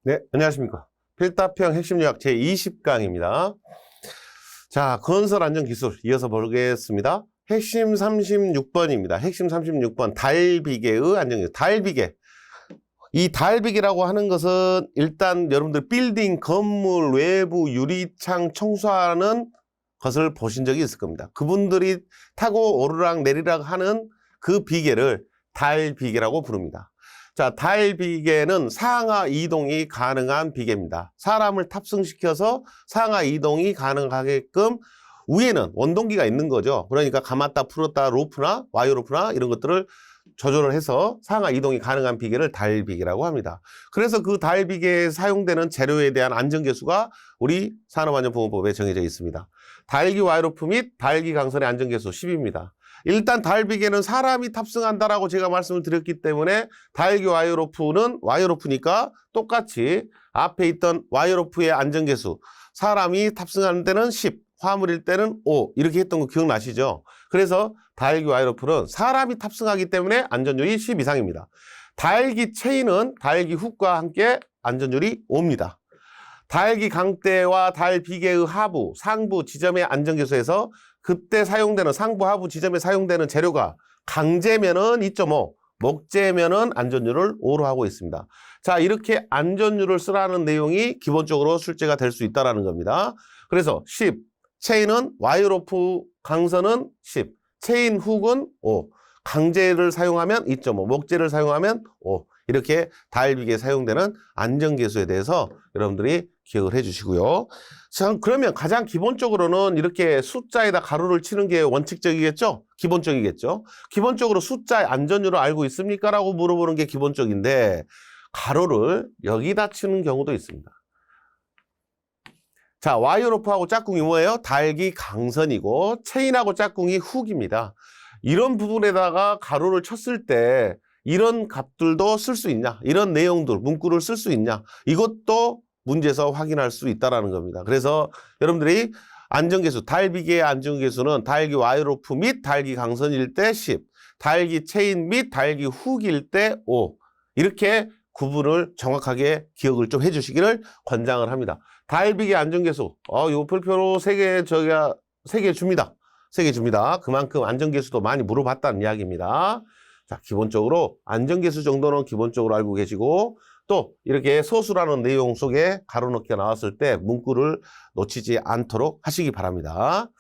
네, 안녕하십니까. 필답형 핵심요약 제20강입니다. 자, 건설 안전 기술 이어서 보겠습니다. 핵심 36번입니다. 핵심 36번 달비계의 안전기술. 달비계. 이 달비계라고 하는 것은 일단 여러분들 빌딩, 건물, 외부 유리창 청소하는 것을 보신 적이 있을 겁니다. 그분들이 타고 오르락 내리락 하는 그 비계를 달비계라고 부릅니다. 자, 달비계는 상하 이동이 가능한 비계입니다. 사람을 탑승시켜서 상하 이동이 가능하게끔 위에는 원동기가 있는 거죠. 그러니까 감았다 풀었다 로프나 와이어 로프나 이런 것들을 조절을 해서 상하 이동이 가능한 비계를 달비계라고 합니다. 그래서 그 달비계에 사용되는 재료에 대한 안전계수가 우리 산업안전보건법에 정해져 있습니다. 달기 와이어로프 및 달기 강선의 안전계수 10입니다. 일단 달비계는 사람이 탑승한다라고 제가 말씀을 드렸기 때문에 달기 와이어로프는 와이어로프니까 똑같이 앞에 있던 와이어로프의 안전계수 사람이 탑승하는 데는 10, 화물일 때는 5 이렇게 했던 거 기억나시죠? 그래서 달기 와이어로프는 사람이 탑승하기 때문에 안전율이 10 이상입니다. 달기 체인은 달기 훅과 함께 안전율이 5입니다. 달기 강대와 달비계의 하부, 상부 지점의 안전계수에서 그때 사용되는 상부, 하부 지점에 사용되는 재료가 강재면은 2.5, 목재면은 안전율을 5로 하고 있습니다. 자, 이렇게 안전율을 쓰라는 내용이 기본적으로 출제가 될 수 있다는 겁니다. 그래서 10, 체인은 와이어로프 강선은 10, 체인 훅은 5, 강재를 사용하면 2.5, 목재를 사용하면 5 이렇게 달비계에 사용되는 안전계수에 대해서 여러분들이 기억을 해주시고요. 자, 그러면 가장 기본적으로는 이렇게 숫자에다 가로를 치는 게 원칙적이겠죠? 기본적이겠죠? 기본적으로 숫자의 안전율을 알고 있습니까? 라고 물어보는 게 기본적인데 가로를 여기다 치는 경우도 있습니다. 자, 와이어로프하고 짝꿍이 뭐예요? 달기 강선이고 체인하고 짝꿍이 훅입니다. 이런 부분에다가 가로를 쳤을 때 이런 값들도 쓸 수 있냐? 이런 내용들, 문구를 쓸 수 있냐? 이것도 문제에서 확인할 수 있다는 겁니다. 그래서 여러분들이 안전계수, 달비계의 안전계수는 달기 와이어로프 및 달기 강선일 때 10, 달기 체인 및 달기 훅일 때 5 이렇게 구분을 정확하게 기억을 좀 해주시기를 권장을 합니다. 달비계 안전계수, 요 별표로 3개 저희가 3개 줍니다. 3개 줍니다. 그만큼 안전계수도 많이 물어봤다는 이야기입니다. 자, 기본적으로 안전계수 정도는 기본적으로 알고 계시고 또 이렇게 서술하는 내용 속에 가로넣기가 나왔을 때 문구를 놓치지 않도록 하시기 바랍니다.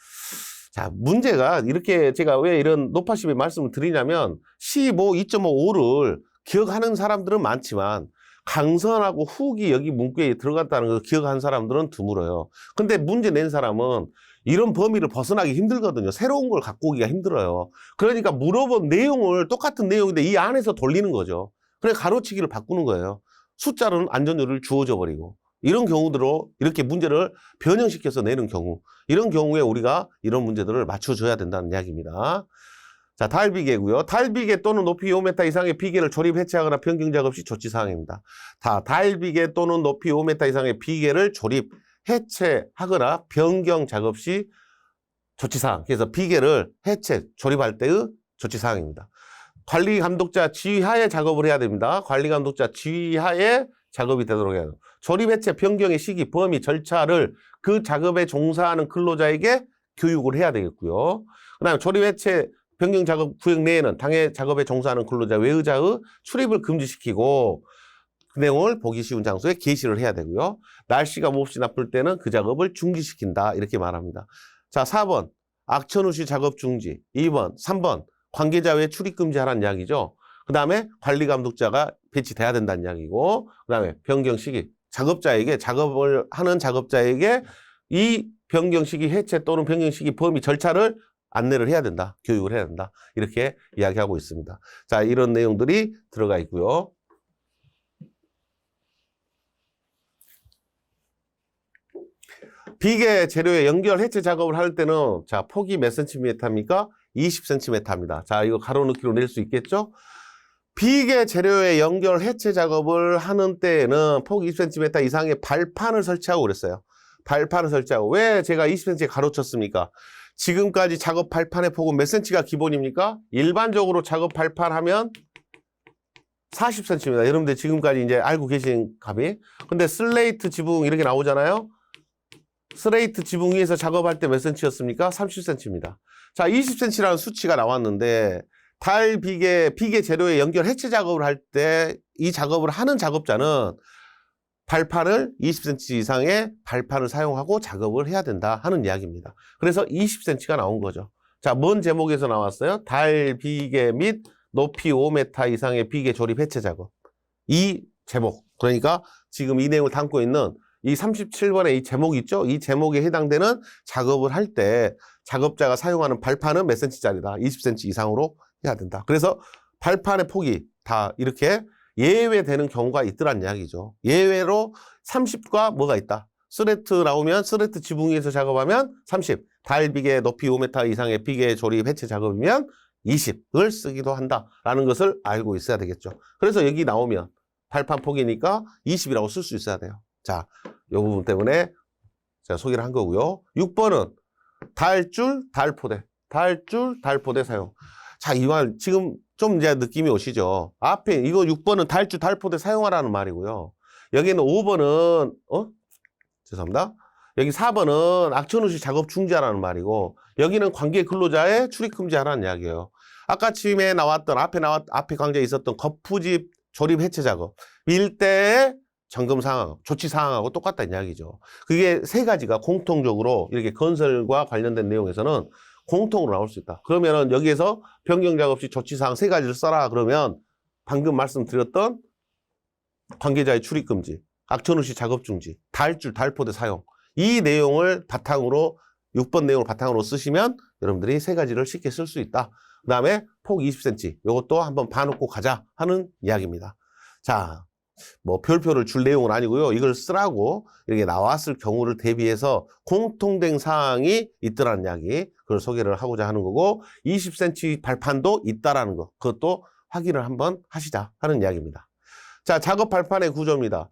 자, 문제가 이렇게 제가 왜 이런 노파심의 말씀을 드리냐면 15, 2.5를 기억하는 사람들은 많지만 강선하고 훅이 여기 문구에 들어갔다는 걸 기억하는 사람들은 드물어요. 근데 문제 낸 사람은 이런 범위를 벗어나기 힘들거든요. 새로운 걸 갖고 오기가 힘들어요. 그러니까 물어본 내용을 똑같은 내용인데 이 안에서 돌리는 거죠. 그래 가로치기를 바꾸는 거예요. 숫자로는 안전율을 주어져 버리고 이런 경우들로 이렇게 문제를 변형시켜서 내는 경우 이런 경우에 우리가 이런 문제들을 맞춰줘야 된다는 이야기입니다. 자, 달비계고요. 달비계 또는 높이 5m 이상의 비계를 조립, 해체하거나 변경 작업 시 조치사항입니다. 달비계 또는 높이 5m 이상의 비계를 조립, 해체하거나 변경 작업 시 조치사항. 그래서 비계를 해체, 조립할 때의 조치사항입니다. 관리 감독자 지휘하에 작업을 해야 됩니다. 관리 감독자 지휘하에 작업이 되도록 해야 돼요. 조립, 해체, 변경의 시기, 범위, 절차를 그 작업에 종사하는 근로자에게 교육을 해야 되겠고요. 그 다음에 조립, 해체, 변경 작업 구역 내에는 당해 작업에 종사하는 근로자 외의자의 출입을 금지시키고 그 내용을 보기 쉬운 장소에 게시를 해야 되고요. 날씨가 몹시 나쁠 때는 그 작업을 중지시킨다 이렇게 말합니다. 자, 4번 악천 후 시 작업 중지, 2번, 3번 관계자 외 출입 금지하라는 이야기죠. 그 다음에 관리 감독자가 배치돼야 된다는 이야기고 그 다음에 변경 시기, 작업자에게 작업을 하는 작업자에게 이 변경 시기 해체 또는 변경 시기 범위 절차를 안내를 해야 된다. 교육을 해야 된다. 이렇게 이야기하고 있습니다. 자, 이런 내용들이 들어가 있고요. 비계 재료의 연결 해체 작업을 할 때는 자, 폭이 몇 cm입니까? 20cm입니다. 자, 이거 가로넣기로 낼 수 있겠죠? 비계 재료의 연결 해체 작업을 하는 때에는 폭 20cm 이상의 발판을 설치하고 그랬어요. 발판을 설치하고. 왜 제가 20cm 가로쳤습니까? 지금까지 작업 발판의 폭은 몇 cm가 기본입니까? 일반적으로 작업 발판 하면 40cm입니다. 여러분들 지금까지 이제 알고 계신 값이. 근데 슬레이트 지붕 이렇게 나오잖아요. 슬레이트 지붕 위에서 작업할 때 몇 cm였습니까? 30cm입니다. 자, 20cm라는 수치가 나왔는데 달 비계 재료에 연결 해체 작업을 할 때 이 작업을 하는 작업자는 발판을 20cm 이상의 발판을 사용하고 작업을 해야 된다 하는 이야기입니다. 그래서 20cm가 나온 거죠. 자, 뭔 제목에서 나왔어요? 달 비계 및 높이 5m 이상의 비계 조립 해체 작업. 이 제목. 그러니까 지금 이 내용을 담고 있는 이 37번의 이 제목 있죠? 이 제목에 해당되는 작업을 할 때 작업자가 사용하는 발판은 몇 cm짜리다? 20cm 이상으로 해야 된다. 그래서 발판의 폭이 다 이렇게 예외되는 경우가 있더란 이야기죠. 예외로 30과 뭐가 있다? 스레트 나오면 스레트 지붕 위에서 작업하면 30, 달 비계 높이 5m 이상의 비계 조립 해체 작업이면 20을 쓰기도 한다라는 것을 알고 있어야 되겠죠. 그래서 여기 나오면 발판 폭이니까 20이라고 쓸 수 있어야 돼요. 자, 이 부분 때문에 제가 소개를 한 거고요. 6번은 달줄, 달포대. 달줄, 달포대 사용. 자, 이완 지금 좀 이제 느낌이 오시죠? 앞에 이거 6번은 달줄, 달포대 사용하라는 말이고요. 여기는 5번은 죄송합니다. 여기 4번은 악천후시 작업 중지하라는 말이고 여기는 관계 근로자의 출입 금지하라는 이야기예요. 아까 처음에 나왔던 앞에 강좌에 있었던 거푸집 조립 해체 작업 밀대의 점검 사항, 조치 사항하고 똑같다는 이야기죠. 그게 세 가지가 공통적으로 이렇게 건설과 관련된 내용에서는 공통으로 나올 수 있다. 그러면은 여기에서 변경 작업 시 조치 사항 세 가지를 써라. 그러면 방금 말씀드렸던 관계자의 출입 금지, 악천후시 작업 중지, 달줄, 달포대 사용 이 내용을 바탕으로 6번 내용을 바탕으로 쓰시면 여러분들이 세 가지를 쉽게 쓸 수 있다. 그 다음에 폭 20cm 이것도 한번 봐놓고 가자 하는 이야기입니다. 자, 뭐 별표를 줄 내용은 아니고요. 이걸 쓰라고 이렇게 나왔을 경우를 대비해서 공통된 사항이 있더라는 이야기 그걸 소개를 하고자 하는 거고 20cm 발판도 있다라는 거 그것도 확인을 한번 하시자 하는 이야기입니다. 자, 작업 발판의 구조입니다.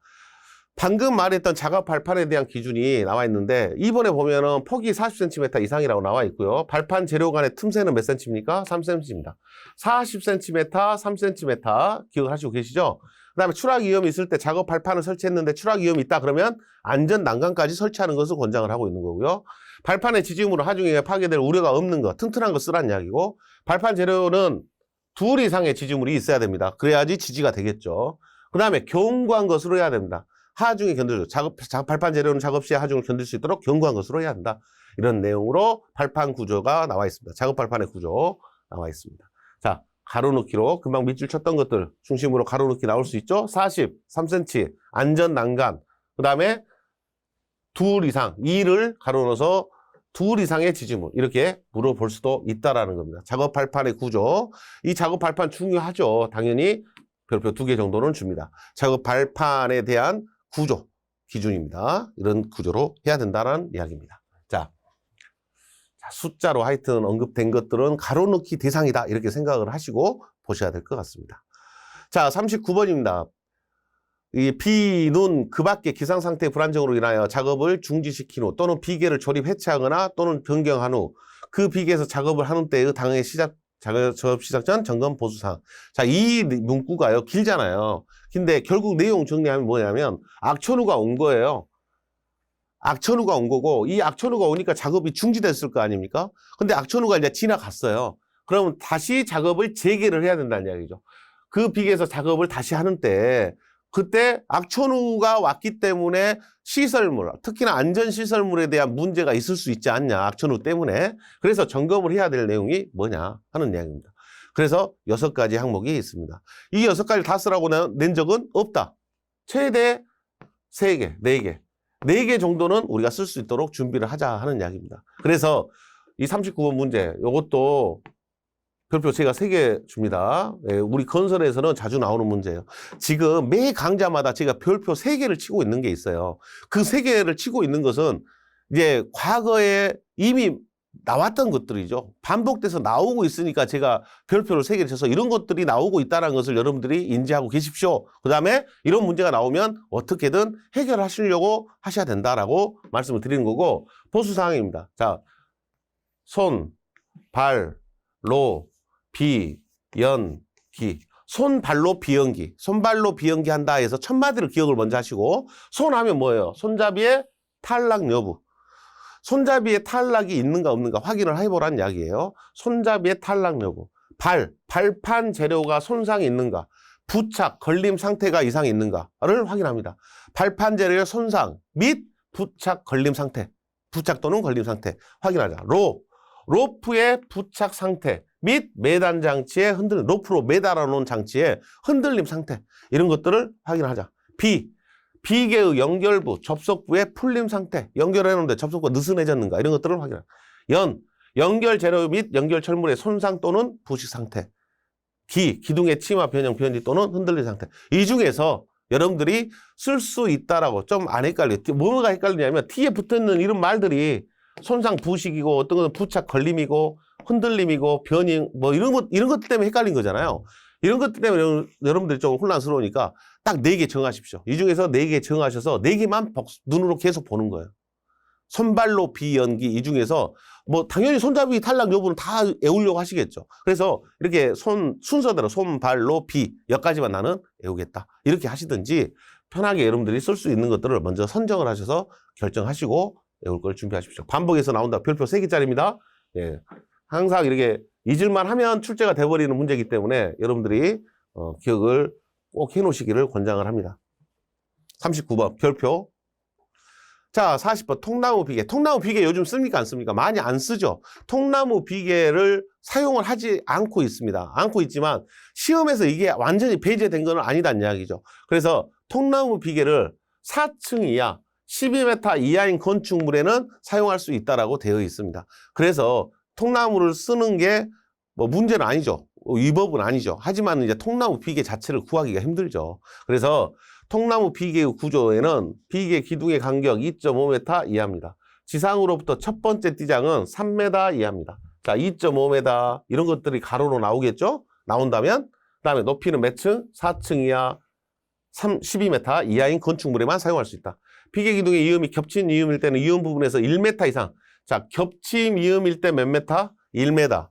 방금 말했던 작업 발판에 대한 기준이 나와 있는데 이번에 보면은 폭이 40cm 이상이라고 나와 있고요. 발판 재료 간의 틈새는 몇 cm입니까? 3cm입니다. 40cm, 3cm 기억하시고 계시죠? 그 다음에 추락 위험이 있을 때 작업 발판을 설치했는데 추락 위험이 있다 그러면 안전 난간까지 설치하는 것을 권장을 하고 있는 거고요. 발판의 지짐으로 하중에 파괴될 우려가 없는 거, 튼튼한 거 쓰라는 이야기고 발판 재료는 2 이상의 지짐물이 있어야 됩니다. 그래야지 지지가 되겠죠. 그 다음에 견고한 것으로 해야 됩니다. 하중에 견딜 발판 재료는 작업 시에 하중을 견딜 수 있도록 견고한 것으로 해야 한다. 이런 내용으로 발판 구조가 나와 있습니다. 작업 발판의 구조 나와 있습니다. 자, 가로놓기로 금방 밑줄 쳤던 것들 중심으로 가로놓기 나올 수 있죠. 40, 3cm 안전 난간 그 다음에 2 이상 2를 가로넣어서 2 이상의 지지물 이렇게 물어볼 수도 있다라는 겁니다. 작업 발판의 구조 이 작업 발판 중요하죠. 당연히 별표 2개 정도는 줍니다. 작업 발판에 대한 구조 기준입니다. 이런 구조로 해야 된다는 이야기입니다. 자, 숫자로 하여튼 언급된 것들은 가로넣기 대상이다 이렇게 생각을 하시고 보셔야 될 것 같습니다. 자, 39번입니다. 이 비, 눈, 그 밖의 기상상태 불안정으로 인하여 작업을 중지시킨 후 또는 비계를 조립 해체하거나 또는 변경한 후 그 비계에서 작업을 하는 때의 당해 작업 시작 전 점검 보수사항. 자, 이 문구가요 길잖아요. 근데 결국 내용 정리하면 뭐냐면 악천후가 온 거예요. 악천후가 온 거고 이 악천후가 오니까 작업이 중지됐을 거 아닙니까? 근데 악천후가 이제 지나갔어요. 그러면 다시 작업을 재개를 해야 된다는 이야기죠. 그 비계에서 작업을 다시 하는 때 그때 악천후가 왔기 때문에 시설물, 특히나 안전시설물에 대한 문제가 있을 수 있지 않냐, 악천후 때문에. 그래서 점검을 해야 될 내용이 뭐냐 하는 이야기입니다. 그래서 6가지 항목이 있습니다. 이 6가지를 다 쓰라고 낸 적은 없다. 최대 3개, 4개. 4개 정도는 우리가 쓸 수 있도록 준비를 하자 하는 이야기입니다. 그래서 이 39번 문제, 이것도 별표 제가 3개 줍니다. 예, 우리 건설에서는 자주 나오는 문제예요. 지금 매 강좌마다 제가 별표 3개를 치고 있는 게 있어요. 그 3개를 치고 있는 것은 이제 과거에 이미 나왔던 것들이죠. 반복돼서 나오고 있으니까 제가 별표를 3개를 쳐서 이런 것들이 나오고 있다는 것을 여러분들이 인지하고 계십시오. 그 다음에 이런 문제가 나오면 어떻게든 해결하시려고 하셔야 된다라고 말씀을 드리는 거고 보수사항입니다. 자, 손, 발, 로, 비, 연, 기. 손발로 비연기, 손발로 비연기 한다 해서 첫 마디를 기억을 먼저 하시고, 손 하면 뭐예요? 손잡이의 탈락 여부. 손잡이에 탈락이 있는가 없는가 확인을 해보라는 이야기예요. 손잡이의 탈락 여부. 발판 재료가 손상이 있는가, 부착, 걸림 상태가 이상이 있는가를 확인합니다. 발판 재료의 손상 및 부착, 걸림 상태, 부착 또는 걸림 상태 확인하자. 로프의 부착 상태 및 매단 장치의 흔들림, 로프로 매달아 놓은 장치의 흔들림 상태, 이런 것들을 확인하자. 비계의 연결부, 접속부의 풀림 상태, 연결해 놓는데 접속부가 느슨해졌는가, 이런 것들을 확인하자. 연결 재료 및 연결 철물의 손상 또는 부식 상태. 기둥의 치마, 변형, 변지 또는 흔들림 상태. 이 중에서 여러분들이 쓸 수 있다라고 좀 안 헷갈려요. 뭐가 헷갈리냐면 T에 붙어있는 이런 말들이 손상, 부식이고 어떤 것은 부착, 걸림이고 흔들림이고 변형, 뭐 이런 것 때문에 헷갈린 거잖아요. 이런 것 때문에 여러분들이 좀 혼란스러우니까 딱 4개 정하십시오. 이 중에서 4개 정하셔서 4개만 눈으로 계속 보는 거예요. 손발로 비연기, 이 중에서 뭐 당연히 손잡이 탈락 여부는 다 외우려고 하시겠죠. 그래서 이렇게 순서대로 손발로 비 여기까지만 나는 외우겠다, 이렇게 하시든지 편하게 여러분들이 쓸 수 있는 것들을 먼저 선정을 하셔서 결정하시고 외울 걸 준비하십시오. 반복해서 나온다. 별표 3개짜리입니다. 예. 항상 이렇게 잊을만 하면 출제가 돼버리는 문제이기 때문에 여러분들이 기억을 꼭 해놓으시기를 권장을 합니다. 39번 별표. 자, 40번 통나무 비계. 통나무 비계 요즘 씁니까 안 씁니까? 많이 안 쓰죠. 통나무 비계를 사용을 하지 않고 있습니다. 않고 있지만 시험에서 이게 완전히 배제된 건 아니다는 이야기죠. 그래서 통나무 비계를 4층 이하 12m 이하인 건축물에는 사용할 수 있다라고 되어 있습니다. 그래서 통나무를 쓰는 게 뭐 문제는 아니죠. 위법은 아니죠. 하지만 이제 통나무 비계 자체를 구하기가 힘들죠. 그래서 통나무 비계의 구조에는 비계 기둥의 간격 2.5m 이하입니다. 지상으로부터 첫 번째 띠장은 3m 이하입니다. 자, 2.5m 이런 것들이 가로로 나오겠죠? 나온다면 그다음에 높이는 몇 층? 4층 이하 12m 이하인 건축물에만 사용할 수 있다. 비계 기둥의 이음이 겹친 이음일 때는 이음 부분에서 1m 이상. 자, 겹침 이음일 때 몇 메타? 1m.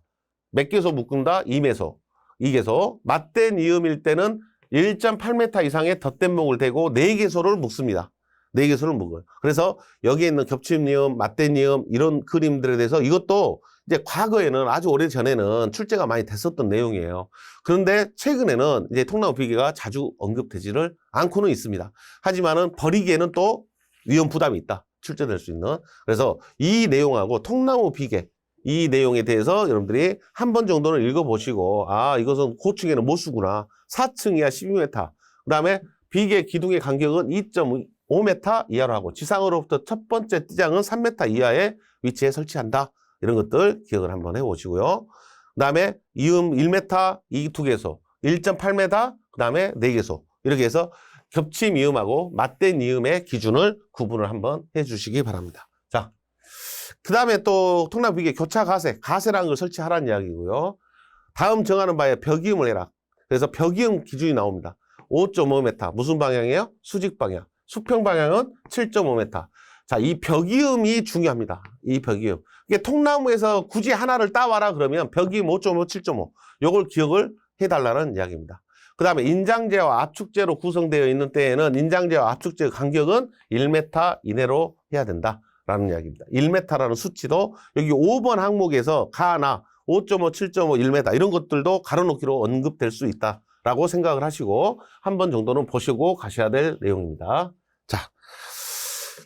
몇 개소 묶는다? 2개소. 2개소. 맞댄 이음일 때는 1.8m 이상의 덧댄 목을 대고 4개소를 묶습니다. 4개소를 묶어요. 그래서 여기에 있는 겹침 이음, 맞댄 이음 이런 그림들에 대해서 이것도 이제 과거에는 아주 오래 전에는 출제가 많이 됐었던 내용이에요. 그런데 최근에는 이제 통나무 비계가 자주 언급되지를 않고는 있습니다. 하지만은 버리기에는 또 위험 부담이 있다. 출제될 수 있는. 그래서 이 내용하고 통나무 비계 이 내용에 대해서 여러분들이 한 번 정도는 읽어보시고, 아, 이것은 고층에는 못 쓰구나. 4층 이하 12m. 그 다음에 비계 기둥의 간격은 2.5m 이하로 하고, 지상으로부터 첫 번째 띠장은 3m 이하의 위치에 설치한다. 이런 것들 기억을 한번 해보시고요. 그 다음에 이음 1m, 이 2개소, 1.8m, 그 다음에 4개소. 이렇게 해서 겹침 이음하고 맞댄 이음의 기준을 구분을 한번 해주시기 바랍니다. 자. 그 다음에 또 통나무 비계 교차 가세라는 걸 설치하라는 이야기고요. 다음 정하는 바에 벽이음을 해라. 그래서 벽이음 기준이 나옵니다. 5.5m. 무슨 방향이에요? 수직 방향. 수평 방향은 7.5m. 자, 이 벽이음이 중요합니다. 이 벽이음. 이게 통나무에서 굳이 하나를 따와라 그러면 벽이음 5.5, 7.5. 요걸 기억을 해달라는 이야기입니다. 그 다음에 인장재와 압축재로 구성되어 있는 때에는 인장재와 압축재의 간격은 1m 이내로 해야 된다. 라는 이야기입니다. 1m라는 수치도 여기 5번 항목에서 가나 5.5, 7.5, 1m 이런 것들도 가로놓기로 언급될 수 있다라고 생각을 하시고 한 번 정도는 보시고 가셔야 될 내용입니다. 자,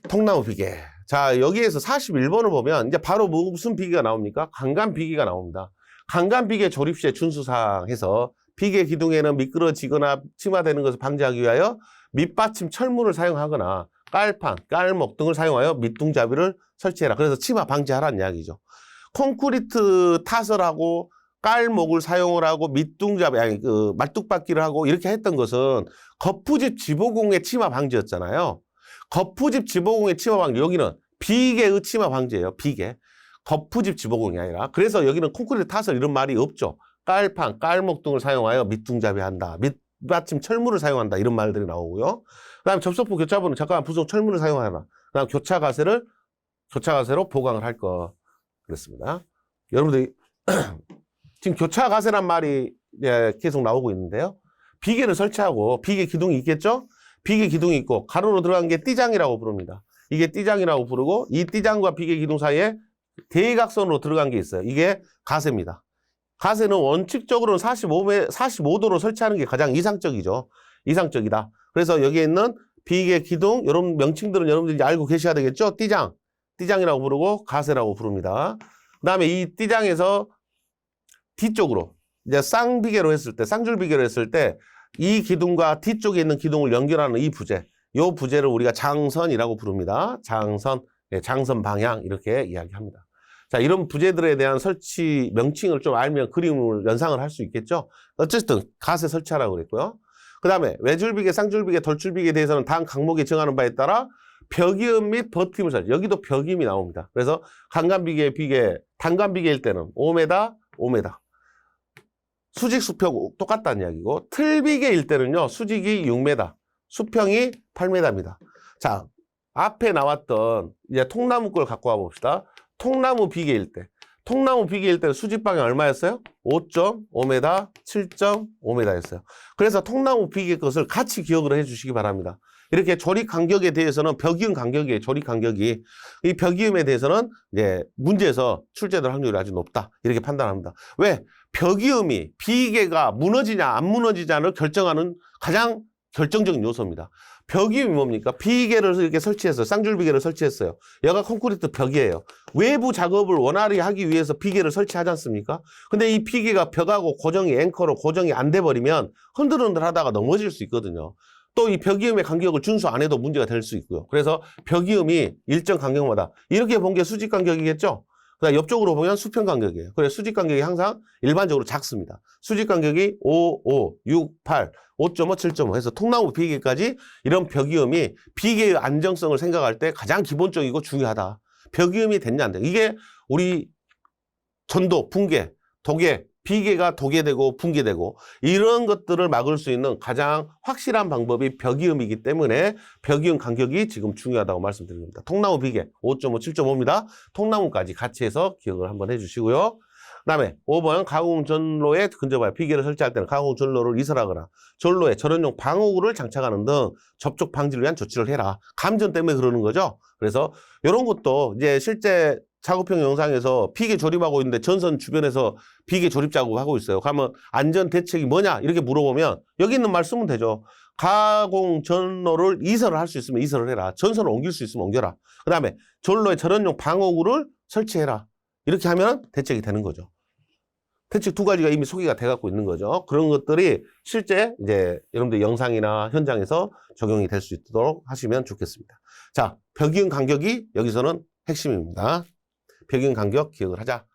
통나무 비계. 자, 여기에서 41번을 보면 이제 바로 무슨 비계가 나옵니까? 강간 비계가 나옵니다. 강간 비계 조립 시의 준수사항 해서 비계 기둥에는 미끄러지거나 침하되는 것을 방지하기 위하여 밑받침 철문을 사용하거나 깔판, 깔목 등을 사용하여 밑둥잡이를 설치해라. 그래서 침하 방지하라는 이야기죠. 콘크리트 타설하고 깔목을 사용을 하고 밑둥잡이, 아니 그 말뚝박기를 하고 이렇게 했던 것은 거푸집 지보공의 침하 방지였잖아요. 거푸집 지보공의 침하 방지, 여기는 비계의 침하 방지예요. 비계. 거푸집 지보공이 아니라. 그래서 여기는 콘크리트 타설 이런 말이 없죠. 깔판, 깔목 등을 사용하여 밑둥잡이 한다. 밑받침 철문을 사용한다. 이런 말들이 나오고요. 그 다음에 접속부 교차부는 잠깐 부속 철문을 사용하라. 그 다음 교차가세로 보강을 할 거. 그렇습니다. 여러분들이 지금 교차가세란 말이 계속 나오고 있는데요. 비계를 설치하고 비계 기둥이 있겠죠? 비계 기둥이 있고 가로로 들어간 게 띠장이라고 부릅니다. 이게 띠장이라고 부르고 이 띠장과 비계 기둥 사이에 대각선으로 들어간 게 있어요. 이게 가세입니다. 가세는 원칙적으로는 45도로 설치하는 게 가장 이상적이죠. 이상적이다. 그래서 여기에 있는 비계 기둥 이런 명칭들은 여러분들이 알고 계셔야 되겠죠? 띠장. 띠장이라고 부르고 가세라고 부릅니다. 그다음에 이 띠장에서 뒤쪽으로 이제 쌍비계로 했을 때, 쌍줄비계로 했을 때 이 기둥과 뒤쪽에 있는 기둥을 연결하는 이 부재, 이 부재를 우리가 장선이라고 부릅니다. 장선, 장선 방향 이렇게 이야기합니다. 자, 이런 부재들에 대한 설치 명칭을 좀 알면 그림을 연상을 할 수 있겠죠. 어쨌든 가세 설치하라고 그랬고요. 그 다음에 외줄비계, 쌍줄비계, 덜줄비계에 대해서는 다음 항목에 정하는 바에 따라 벽이음 및 버팀을 설치. 여기도 벽이음이 나옵니다. 그래서 간간비계, 비계, 단간비계일 때는 5m, 5m. 수직, 수평 똑같다는 이야기고 틀비계일 때는요. 수직이 6m, 수평이 8m입니다. 자, 앞에 나왔던 이제 통나무 걸 갖고 와 봅시다. 통나무 비계일 때. 통나무 비계일 때는 수직 방향 얼마였어요? 5.5m, 7.5m였어요. 그래서 통나무 비계 것을 같이 기억을 해 주시기 바랍니다. 이렇게 조립 간격에 대해서는 벽이음 간격이에요. 조립 간격이. 이 벽이음에 대해서는 이제 문제에서 출제될 확률이 아주 높다. 이렇게 판단합니다. 왜? 벽이음이 비계가 무너지냐 안 무너지냐를 결정하는 가장 결정적인 요소입니다. 벽이음이 뭡니까? 비계를 이렇게 설치했어요. 쌍줄비계를 설치했어요. 여가 콘크리트 벽이에요. 외부 작업을 원활히 하기 위해서 비계를 설치하지 않습니까? 근데 이 비계가 벽하고 고정이 앵커로 고정이 안 돼 버리면 흔들흔들 하다가 넘어질 수 있거든요. 또 이 벽이음의 간격을 준수 안 해도 문제가 될 수 있고요. 그래서 벽이음이 일정 간격마다 이렇게 본 게 수직 간격이겠죠? 그다음 옆쪽으로 보면 수평 간격이에요. 그래서 수직 간격이 항상 일반적으로 작습니다. 수직 간격이 5, 5, 6, 8, 5.5, 7.5 해서 통나무 비계까지 이런 벽이음이 비계의 안정성을 생각할 때 가장 기본적이고 중요하다. 벽이음이 됐냐 안 돼. 이게 우리 전도, 붕괴, 도계, 비계가 도계되고 붕괴되고 이런 것들을 막을 수 있는 가장 확실한 방법이 벽이음이기 때문에 벽이음 간격이 지금 중요하다고 말씀드립니다. 통나무 비계 5.5, 7.5입니다. 통나무까지 같이 해서 기억을 한번 해주시고요. 그 다음에 5번 가공전로에 근접하여 비계를 설치할 때는 가공전로를 이설하거나 전로에 절연용 방어구를 장착하는 등 접촉 방지를 위한 조치를 해라. 감전 때문에 그러는 거죠. 그래서 이런 것도 이제 실제 작업형 영상에서 비계 조립하고 있는데 전선 주변에서 비계 조립 작업하고 있어요. 그러면 안전 대책이 뭐냐 이렇게 물어보면 여기 있는 말 쓰면 되죠. 가공 전로를 이설을 할 수 있으면 이설을 해라. 전선을 옮길 수 있으면 옮겨라. 그 다음에 전로에 절연용 방어구를 설치해라. 이렇게 하면 대책이 되는 거죠. 대책 두 가지가 이미 소개가 돼 갖고 있는 거죠. 그런 것들이 실제 이제 여러분들 영상이나 현장에서 적용이 될 수 있도록 하시면 좋겠습니다. 자, 벽이음 간격이 여기서는 핵심입니다. 벽이음 간격 기억을 하자.